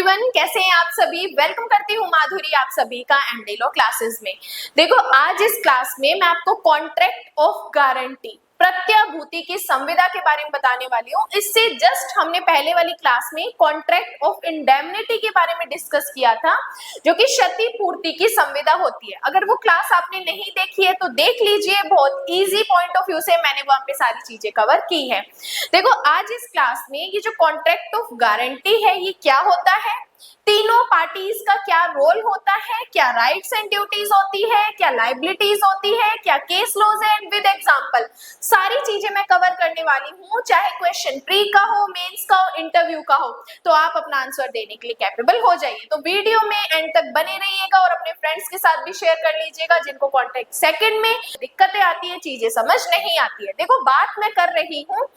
Everyone, कैसे हैं आप सभी। वेलकम करती हूँ माधुरी आप सभी का एमडी लॉ क्लासेस में। देखो, आज इस क्लास में मैं आपको कॉन्ट्रैक्ट ऑफ गारंटी, प्रत्याभूति की संविदा के बारे में बताने वाली हूँ। इससे जस्ट हमने पहले वाली क्लास में कॉन्ट्रैक्ट ऑफ इंडेमनिटी के बारे में डिस्कस किया था, जो कि क्षतिपूर्ति की संविदा होती है। अगर वो क्लास आपने नहीं देखी है तो देख लीजिए, बहुत इजी पॉइंट ऑफ व्यू से मैंने वहां पे सारी चीजें कवर की है। देखो, आज इस क्लास में ये जो कॉन्ट्रैक्ट ऑफ गारंटी है, ये क्या होता है, तीनों पार्टीज का क्या रोल होता है, क्या राइट्स एंड ड्यूटीज होती है, क्या लाइबिलिटीज होती है, क्या case laws and with example, सारी चीजें मैं कवर करने वाली हूँ। चाहे क्वेश्चन प्री का हो, मेंस का हो, इंटरव्यू का हो, तो आप अपना आंसर देने के लिए कैपेबल हो जाइए। तो वीडियो में एंड तक बने रहिएगा और अपने फ्रेंड्स के साथ भी शेयर कर लीजिएगा जिनको कॉन्ट्रैक्ट सेकंड में दिक्कतें आती है, चीजें समझ नहीं आती है। देखो, बात मैं कर रही हूँ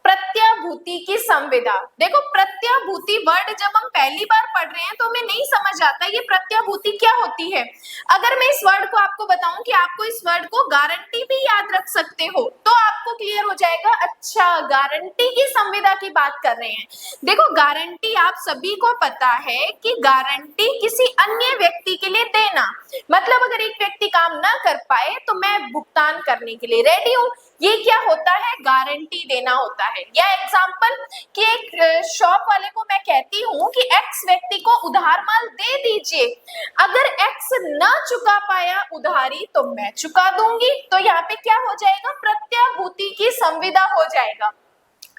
प्रत्याभूति की संविदा। देखो, प्रत्याभूति वर्ड जब हम पहली बार पढ़ रहे हैं तो हमें नहीं समझ आता ये प्रत्याभूति क्या होती है। अगर मैं इस वर्ड को आपको बताऊं कि आपको इस वर्ड को गारंटी भी याद रख सकते हो तो आपको क्लियर हो जाएगा, अच्छा गारंटी की संविदा की बात कर रहे हैं। देखो, गारंटी आप सभी को पता है कि गारंटी किसी अन्य व्यक्ति के लिए देना, मतलब अगर एक व्यक्ति काम ना कर पाए तो मैं भुगतान करने के लिए रेडी हूं, ये क्या होता है, गारंटी देना होता है। या एग्जांपल कि एक शॉप वाले को मैं कहती हूँ कि एक्स व्यक्ति को उधार माल दे दीजिए, अगर एक्स ना चुका पाया उधारी तो मैं चुका दूंगी, तो यहाँ पे क्या हो जाएगा, प्रत्याभूति की संविदा हो जाएगा।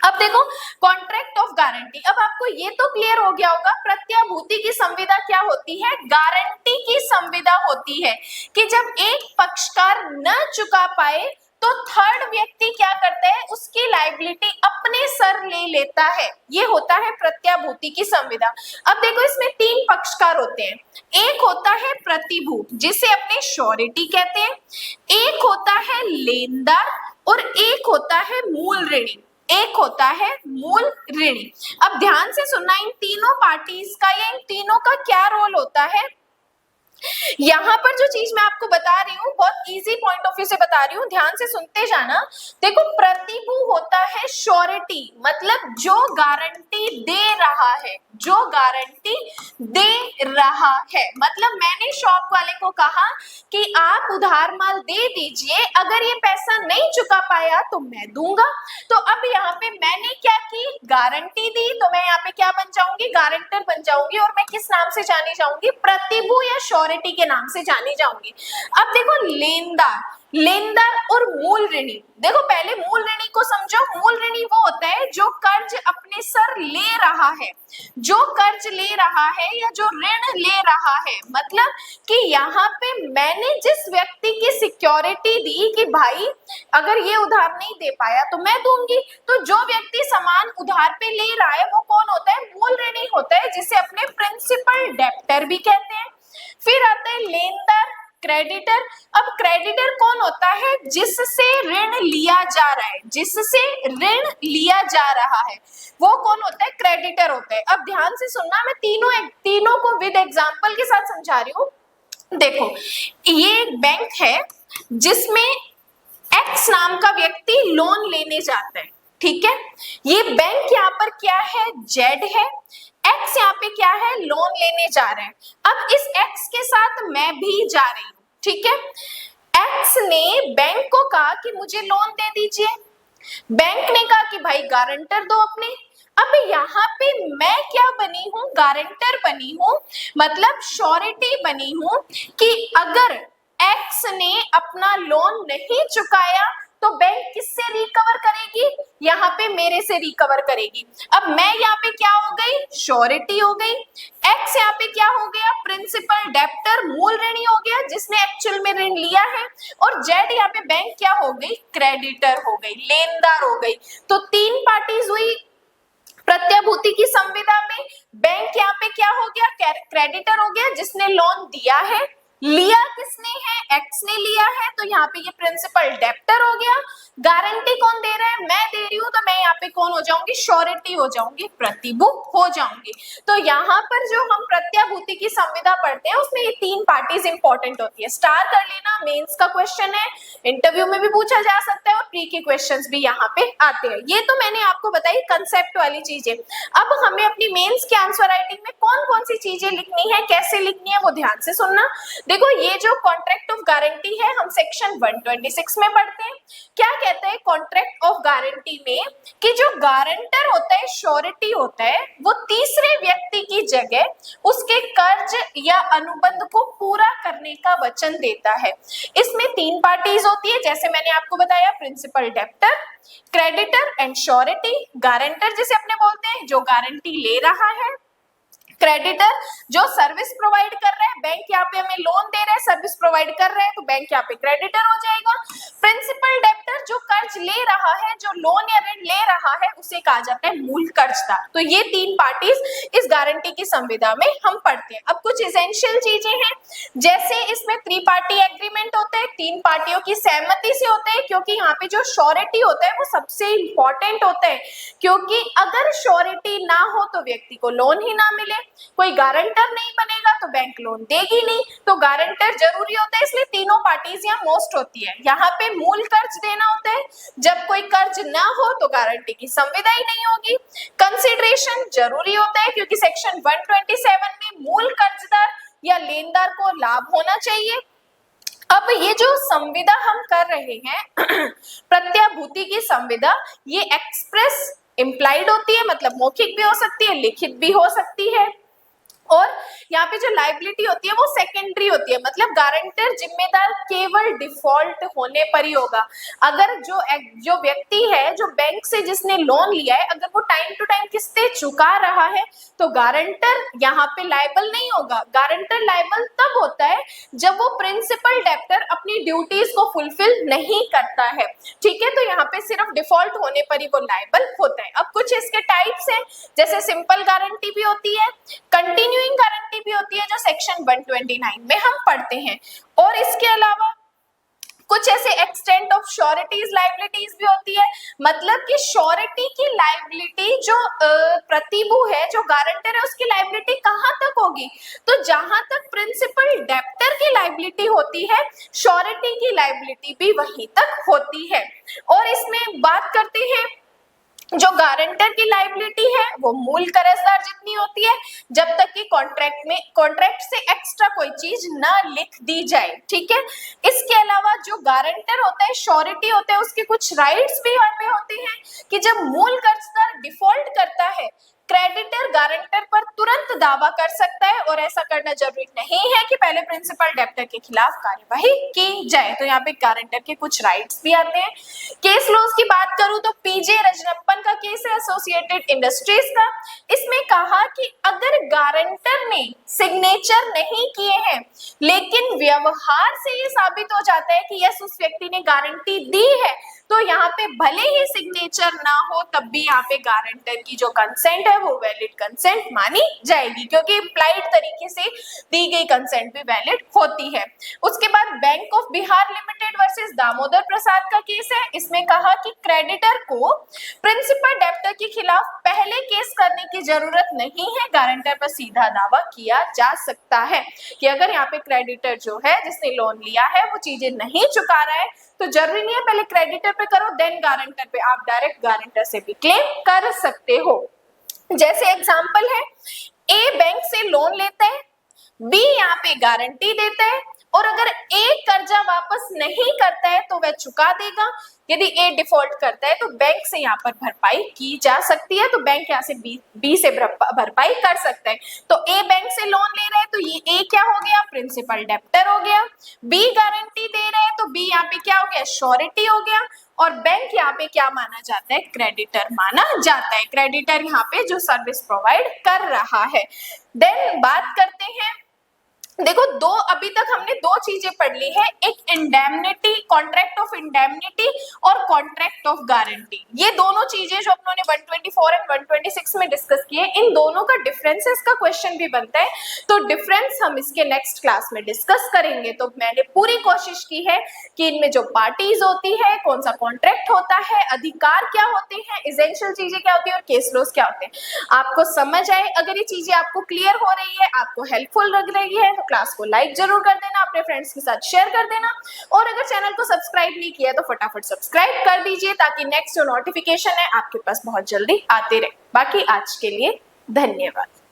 अब देखो, कॉन्ट्रैक्ट ऑफ गारंटी, अब आपको ये तो क्लियर हो गया होगा प्रत्याभूति की संविदा क्या होती है। गारंटी की संविदा होती है कि जब एक पक्षकार न चुका पाए तो थर्ड व्यक्ति क्या करता है, उसकी लायबिलिटी अपने सर ले लेता है, ये होता है प्रत्याभूति की संविदा। अब देखो, इसमें तीन पक्षकार होते हैं, एक होता है प्रतिभूत जिसे अपने श्योरिटी कहते हैं, एक होता है लेनदार और एक होता है मूल ऋणी, एक होता है मूल ऋणी। अब ध्यान से सुनना, इन तीनों पार्टीज का या इन तीनों का क्या रोल होता है। यहाँ पर जो चीज मैं आपको बता रही हूँ बहुत इजी पॉइंट ऑफ व्यू से बता रही हूँ, ध्यान से सुनते जाना। देखो, प्रतिभू होता है श्योरिटी, मतलब जो गारंटी दे रहा है, जो गारंटी दे रहा है। मतलब मैंने शॉप वाले को कहा कि आप उधार माल दे दीजिए, अगर ये पैसा नहीं चुका पाया तो मैं दूंगा। तो अब यहाँ पे मैंने क्या की, गारंटी दी, तो मैं यहाँ पे क्या बन जाऊंगी, गारंटर बन जाऊंगी। और मैं किस नाम से जानी जाऊंगी, प्रतिभू या श्योरिटी के नाम से जानी जाऊंगी। अब देखो, लेनदार, लेनदार और मूल ऋणी। देखो, पहले मूल ऋणी को समझो। मूल ऋणी वो होता है जो कर्ज अपने सर ले रहा है, जो कर्ज ले रहा है या जो ऋण ले रहा है, मतलब कि यहाँ पे मैंने जिस व्यक्ति की सिक्योरिटी दी कि भाई अगर ये उधार नहीं दे पाया तो मैं दूंगी, तो जो व्यक्ति सामान उधार पे ले रहा है वो कौन होता है, मूल ऋणी होता है, जिसे अपने प्रिंसिपल डेप्टर भी कहते हैं। फिर आता है लेनदार, क्रेडिटर। अब क्रेडिटर कौन होता है, जिससे ऋण लिया जा रहा है, जिससे ऋण लिया जा रहा है वो कौन होता है, क्रेडिटर होता है। अब ध्यान से सुनना, मैं तीनों को विद एग्जांपल के साथ समझा रही हूँ। देखो, ये एक बैंक है जिसमें एक्स नाम का व्यक्ति लोन लेने जाता है, ठीक है। ये बैंक यहाँ पर क्या है, जेड है, एक्स यहाँ पे क्या है, लोन लेने जा रहे हैं। अब इस एक्स के साथ मैं भी जा रही हूँ, ठीक है। एक्स ने बैंक को कहा कि मुझे लोन दे दीजिए, बैंक ने कहा कि भाई गारंटर दो अपने। अब यहाँ पे मैं क्या बनी हूँ, गारंटर बनी हूँ, मतलब श्योरिटी बनी हूँ कि अगर एक्स ने अपना लोन नहीं चुकाया तो बैंक किससे रिकवर करेगी, यहाँ पे मेरे से रिकवर करेगी। अब मैं यहाँ पे क्या हो गई, श्योरिटी हो गई, एक्स यहाँ पे क्या हो गया, प्रिंसिपल डेप्टर, मूल ऋणी हो गया जिसने एक्चुअल में ऋण लिया है, और जेड यहाँ पे बैंक क्या हो गई, क्रेडिटर हो गई, लेनदार हो गई। तो तीन पार्टीज हुई प्रत्याभूति की संविदा में। बैंक यहाँ पे क्या हो गया, क्रेडिटर हो गया जिसने लोन दिया है, लिया किसने है, एक्स ने लिया है तो यहाँ पे ये प्रिंसिपल डेप्टर हो गया। गारंटी कौन दे रहा है? मैं दे रही हूँ, तो मैं यहाँ पे कौन हो जाऊंगी? श्योरिटी हो जाऊंगी, प्रतिभू हो जाऊंगी। तो यहाँ पर जो हम प्रत्याभूति की संविदा पढ़ते हैं उसमें ये तीन पार्टीज इंपॉर्टेंट होती है। स्टार कर लेना, मेंस का क्वेश्चन है, इंटरव्यू में भी पूछा जा सकता है और प्री के क्वेश्चंस भी यहाँ पे आते हैं। ये तो मैंने आपको बताई कंसेप्ट वाली चीजें। अब हमें अपनी मेंस की आंसर राइटिंग में कौन कौन सी चीजें लिखनी है, कैसे लिखनी है, वो ध्यान से सुनना। देखो, ये जो कॉन्ट्रैक्ट ऑफ गारंटी है हम सेक्शन 126 में पढ़ते हैं। क्या कहते हैं कॉन्ट्रैक्ट ऑफ गारंटी में कि जो गारंटर होता है, श्योरिटी होता है, वो तीसरे व्यक्ति की जगह उसके कर्ज या अनुबंध को पूरा करने का वचन देता है। इसमें तीन पार्टीज होती है, जैसे मैंने आपको बताया, principal debtor, creditor and surety. Guarantor जिसे अपने बोलते हैं जो गारंटी ले रहा है, क्रेडिटर जो सर्विस प्रोवाइड कर रहा है, बैंक यहाँ पे हमें लोन दे रहा है, सर्विस प्रोवाइड कर रहा है तो बैंक यहाँ पे क्रेडिटर हो जाएगा। प्रिंसिपल डेप्टर जो कर्ज ले रहा है, जो लोन या ऋण ले रहा है, उसे कहा जाता है मूल कर्जदार। तो ये तीन पार्टीज इस गारंटी की संविदा में हम पढ़ते हैं। अब कुछ एसेंशियल चीजें हैं, जैसे इसमें त्रिपार्टी एग्रीमेंट होता है, तीन पार्टियों की सहमति से होता है, क्योंकि यहाँ पे जो श्योरिटी होता है वो सबसे इंपॉर्टेंट होता है, क्योंकि अगर श्योरिटी ना हो तो व्यक्ति को लोन ही ना मिले, कोई गारंटर नहीं बनेगा तो बैंक लोन देगी नहीं, तो गारंटर जरूरी होता है। इसलिए तीनों पार्टीज यहाँ मोस्ट होती है। यहाँ पे मूल कर्ज देना होता है, जब कोई कर्ज ना हो तो गारंटी की संविदा ही नहीं होगी। कंसिडरेशन जरूरी होता है, क्योंकि सेक्शन 127 में मूल कर्जदार या लेनदार को लाभ होना चाहिए। अब ये जो संविदा हम कर रहे हैं प्रत्याभूति की संविदा, ये एक्सप्रेस इम्प्लाइड होती है, मतलब मौखिक भी हो सकती है, लिखित भी हो सकती है। और यहाँ पे जो लाइबिलिटी होती है वो सेकेंडरी होती है, मतलब गारंटर जिम्मेदार केवल डिफॉल्ट होने पर ही होगा। अगर जो व्यक्ति है, जो बैंक से जिसने लोन लिया है, अगर वो टाइम टू टाइम किस्तें चुका रहा है तो गारंटर यहाँ पे लायबल नहीं होगा। गारंटर लायबल तब होता है जब वो प्रिंसिपल डेप्टर अपनी ड्यूटीज को फुलफिल नहीं करता है, ठीक है। तो यहाँ पे सिर्फ डिफॉल्ट होने पर ही वो लायबल होता है। अब कुछ इसके टाइप्स हैं, जैसे सिंपल गारंटी भी होती है, कंटिन्यूइंग गारंटी भी होती है, जो सेक्शन 129 में हम पढ़ते हैं। और इसके अलावा कुछ ऐसे एक्सटेंट ऑफ श्योरिटीज लायबिलिटीज भी होती है, मतलब कि श्योरिटी की लायबिलिटी जो प्रतिभू है, जो गारंटर है, उसकी लायबिलिटी कहां तक होगी? तो जहां तक प्रिंसिपल डेप्टर की लायबिलिटी होती है, श्योरिटी की लायबिलिटी भी वहीं तक होती है। और इसमें बात करते हैं, जो गारंटर की लायबिलिटी है वो मूल कर्जदार जितनी होती है, जब तक कि कॉन्ट्रैक्ट से एक्स्ट्रा कोई चीज ना लिख दी जाए, ठीक है। इसके अलावा जो गारंटर होता है, श्योरिटी होता है, उसके कुछ राइट्स भी यहाँ पे होते हैं कि जब मूल कर्जदार डिफॉल्ट करता है, क्रेडिटर गारंटर पर तुरंत दावा कर सकता है, और ऐसा करना जरूरी नहीं है कि पहले प्रिंसिपल डेप्टर के खिलाफ कार्यवाही की जाए। तो यहाँ पे गारंटर के कुछ राइट्स भी आते हैं। केस लॉज की बात करूं तो पीजे रजनप्पन का केस है, एसोसिएटेड इंडस्ट्रीज का। इसमें कहा कि अगर गारंटर ने सिग्नेचर नहीं किए हैं, लेकिन व्यवहार से ये साबित हो जाता है कि यस, उस व्यक्ति ने गारंटी दी है, तो यहाँ पे भले ही सिग्नेचर ना हो तब भी यहाँ पे गारंटर की जो कंसेंट है वो वैलिड कंसेंट मानी जाएगी, क्योंकि इम्प्लाइड तरीके से दी गई कंसेंट भी वैलिड होती है। उसके बाद bank of Bihar limited versus Damodar Prasad का केस है। इसमें कहा कि क्रेडिटर को प्रिंसिपल डेप्टर के खिलाफ पहले केस करने की जरूरत नहीं है, गारंटर पर सीधा दावा किया जा सकता है कि अगर यहाँ पे क्रेडिटर जो है, जिसने लोन लिया है, वो चीजें नहीं चुका रहा है, तो जरूरी नहीं है पहले क्रेडिटर पे करो देन गारंटर पे, आप डायरेक्ट गारंटर से भी क्लेम कर सकते हो। जैसे एग्जांपल है, ए बैंक से लोन लेता है, बी यहाँ पे गारंटी देता है, और अगर ए कर्जा वापस नहीं करता है तो वह चुका देगा। यदि ए डिफॉल्ट करता है तो बैंक से यहाँ पर भरपाई की जा सकती है, तो बैंक यहाँ से बी से भरपाई कर सकता है। तो ए बैंक से लोन ले रहा है तो ये ए क्या हो गया? प्रिंसिपल डेप्टर हो गया। बी गारंटी दे रहा है तो बी यहाँ पे क्या हो गया? श्योरिटी हो गया। और बैंक यहाँ पे क्या माना जाता है? क्रेडिटर माना जाता है। क्रेडिटर यहाँ पे जो सर्विस प्रोवाइड कर रहा है। देन बात करते हैं देखो दो अभी तक हमने दो चीजें पढ़ ली है, एक इंडेमनिटी, कॉन्ट्रैक्ट ऑफ इंडेमनिटी और कॉन्ट्रैक्ट ऑफ गारंटी। ये दोनों चीजें जो अपनों ने 124 एंड 126 में डिस्कस किए, इन दोनों का डिफरेंसेस का क्वेश्चन भी बनता है, तो डिफरेंस हम इसके नेक्स्ट क्लास में डिस्कस करेंगे। तो मैंने पूरी कोशिश की है कि इनमें जो पार्टीज होती है, कौन सा कॉन्ट्रैक्ट होता है, अधिकार क्या होते हैं, एसेंशियल चीजें क्या होती है और केस लॉज क्या होते हैं, आपको समझ आए। अगर ये चीजें आपको क्लियर हो रही है, आपको हेल्पफुल लग रही है, तो क्लास को लाइक जरूर कर देना, अपने फ्रेंड्स के साथ शेयर कर देना, और अगर चैनल को सब्सक्राइब नहीं किया तो फटाफट सब्सक्राइब कर दीजिए, ताकि नेक्स्ट जो नोटिफिकेशन है आपके पास बहुत जल्दी आते रहे। बाकी आज के लिए धन्यवाद।